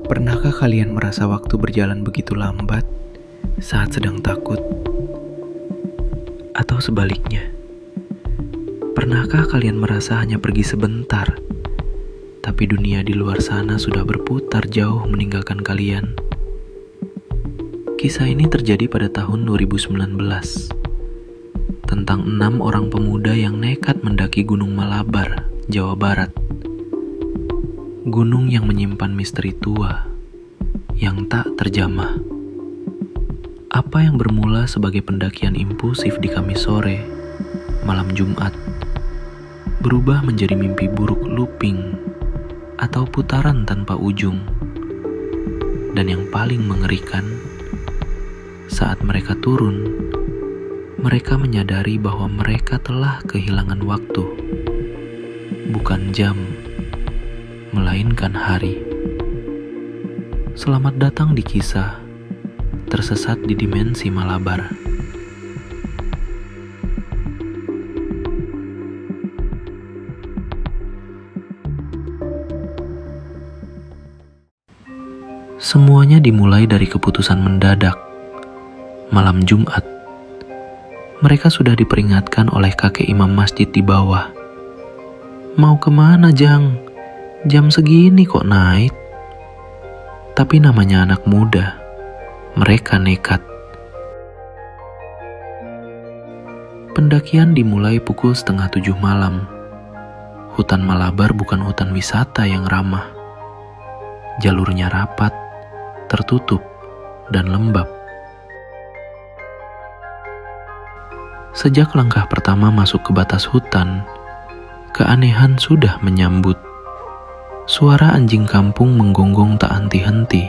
Pernahkah kalian merasa waktu berjalan begitu lambat saat sedang takut? Atau sebaliknya, pernahkah kalian merasa hanya pergi sebentar, tapi dunia di luar sana sudah berputar jauh meninggalkan kalian? Kisah ini terjadi pada tahun 2019, tentang 6 orang pemuda yang nekat mendaki Gunung Malabar, Jawa Barat. Gunung yang menyimpan misteri tua yang tak terjamah. Apa yang bermula sebagai pendakian impulsif di Kamis sore, malam Jumat, berubah menjadi mimpi buruk looping atau putaran tanpa ujung. Dan yang paling mengerikan, saat mereka turun, mereka menyadari bahwa mereka telah kehilangan waktu, bukan jam, melainkan hari. Selamat datang di kisah Tersesat di Dimensi Malabar. Semuanya dimulai dari keputusan mendadak. Malam Jumat, mereka sudah diperingatkan oleh kakek imam masjid di bawah. Mau kemana, Jang? Jam segini kok naik? Tapi namanya anak muda, mereka nekat. Pendakian dimulai pukul 6:30 malam. Hutan Malabar bukan hutan wisata yang ramah. Jalurnya rapat, tertutup, dan lembab. Sejak langkah pertama masuk ke batas hutan, keanehan sudah menyambut. Suara anjing kampung menggonggong tak henti-henti,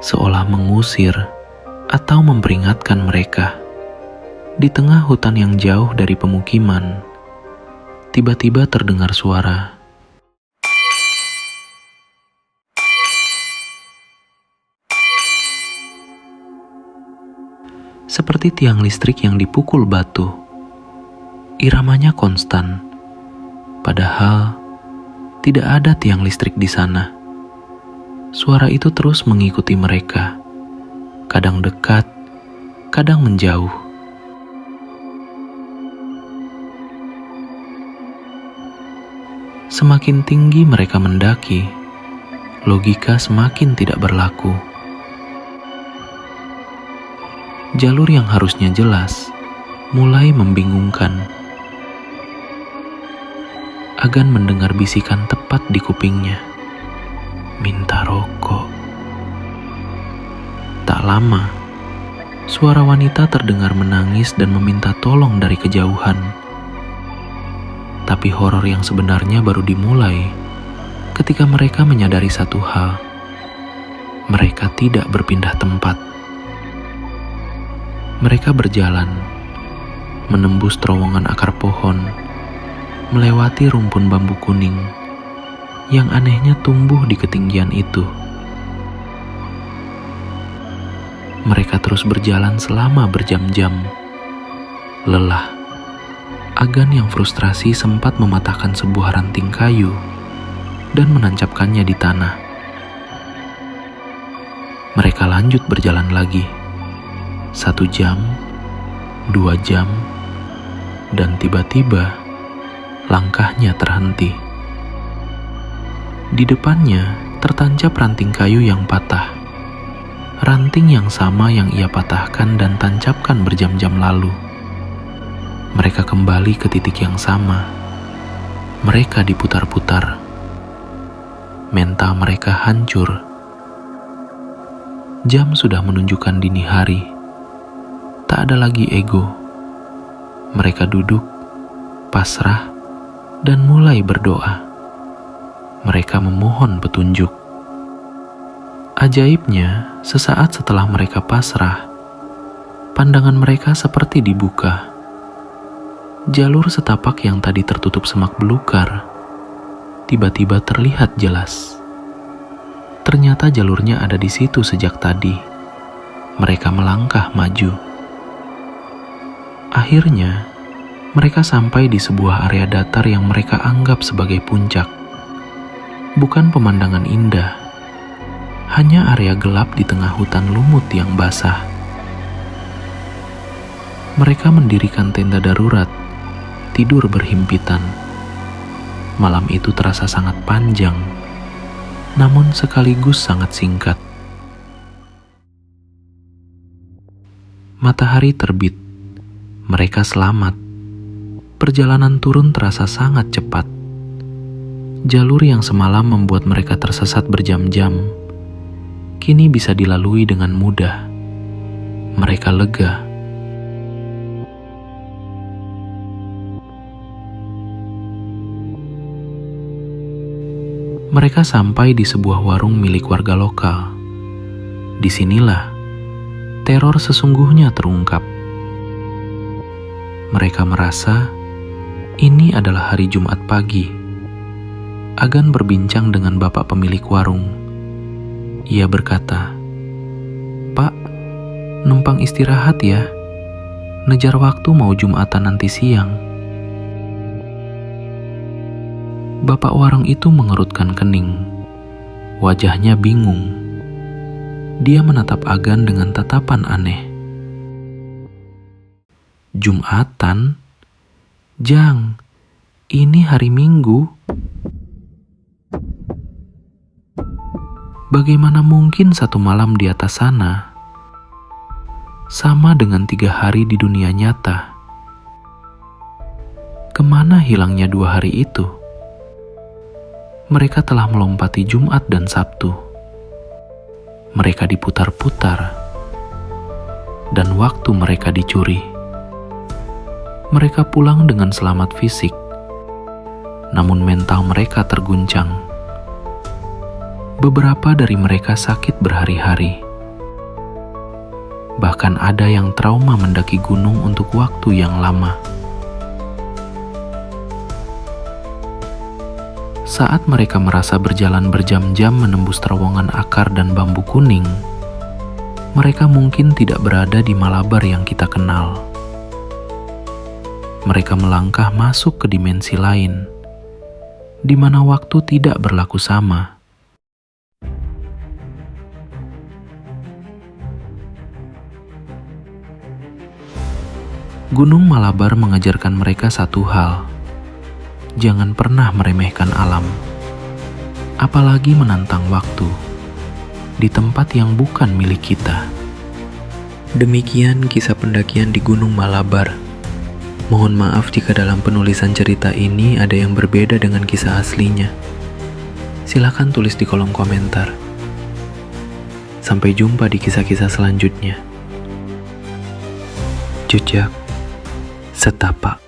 seolah mengusir atau memperingatkan mereka. Di tengah hutan yang jauh dari pemukiman, tiba-tiba terdengar suara. Seperti tiang listrik yang dipukul batu. Iramanya konstan, padahal tidak ada tiang listrik di sana. Suara itu terus mengikuti mereka, kadang dekat, kadang menjauh. Semakin tinggi mereka mendaki, logika semakin tidak berlaku. Jalur yang harusnya jelas mulai membingungkan. Agan mendengar bisikan tepat di kupingnya. Minta rokok. Tak lama, suara wanita terdengar menangis dan meminta tolong dari kejauhan. Tapi horor yang sebenarnya baru dimulai ketika mereka menyadari satu hal. Mereka tidak berpindah tempat. Mereka berjalan, menembus terowongan akar pohon, melewati rumpun bambu kuning yang anehnya tumbuh di ketinggian itu. Mereka terus berjalan selama berjam-jam. Lelah, Agan yang frustrasi sempat mematahkan sebuah ranting kayu dan menancapkannya di tanah. Mereka lanjut berjalan lagi. 1 jam, 2 jam, dan tiba-tiba langkahnya terhenti. Di depannya tertancap ranting kayu yang patah. Ranting yang sama yang ia patahkan dan tancapkan berjam-jam lalu. Mereka kembali ke titik yang sama. Mereka diputar-putar. Mental mereka hancur. Jam sudah menunjukkan dini hari. Tak ada lagi ego. Mereka duduk, pasrah, dan mulai berdoa. Mereka memohon petunjuk. Ajaibnya, sesaat setelah mereka pasrah, pandangan mereka seperti dibuka. Jalur setapak yang tadi tertutup semak belukar, tiba-tiba terlihat jelas. Ternyata jalurnya ada di situ sejak tadi. Mereka melangkah maju. Akhirnya, mereka sampai di sebuah area datar yang mereka anggap sebagai puncak. Bukan pemandangan indah, hanya area gelap di tengah hutan lumut yang basah. Mereka mendirikan tenda darurat, tidur berhimpitan. Malam itu terasa sangat panjang, namun sekaligus sangat singkat. Matahari terbit, mereka selamat. Perjalanan turun terasa sangat cepat. Jalur yang semalam membuat mereka tersesat berjam-jam, kini bisa dilalui dengan mudah. Mereka lega. Mereka sampai di sebuah warung milik warga lokal. Disinilah teror sesungguhnya terungkap. Mereka merasa ini adalah hari Jumat pagi. Agan berbincang dengan bapak pemilik warung. Ia berkata, "Pak, numpang istirahat ya. Ngejar waktu mau Jumatan nanti siang." Bapak warung itu mengerutkan kening. Wajahnya bingung. Dia menatap Agan dengan tatapan aneh. "Jumatan? Jang, ini hari Minggu. Bagaimana mungkin satu malam di atas sana sama dengan 3 hari di dunia nyata? Kemana hilangnya 2 hari itu?" Mereka telah melompati Jumat dan Sabtu. Mereka diputar-putar, dan waktu mereka dicuri. Mereka pulang dengan selamat fisik, namun mental mereka terguncang. Beberapa dari mereka sakit berhari-hari. Bahkan ada yang trauma mendaki gunung untuk waktu yang lama. Saat mereka merasa berjalan berjam-jam menembus terowongan akar dan bambu kuning, mereka mungkin tidak berada di Malabar yang kita kenal. Mereka melangkah masuk ke dimensi lain, di mana waktu tidak berlaku sama. Gunung Malabar mengajarkan mereka satu hal: jangan pernah meremehkan alam, apalagi menantang waktu di tempat yang bukan milik kita. Demikian kisah pendakian di Gunung Malabar. Mohon maaf jika dalam penulisan cerita ini ada yang berbeda dengan kisah aslinya. Silakan tulis di kolom komentar. Sampai jumpa di kisah-kisah selanjutnya. Jejak Setapak.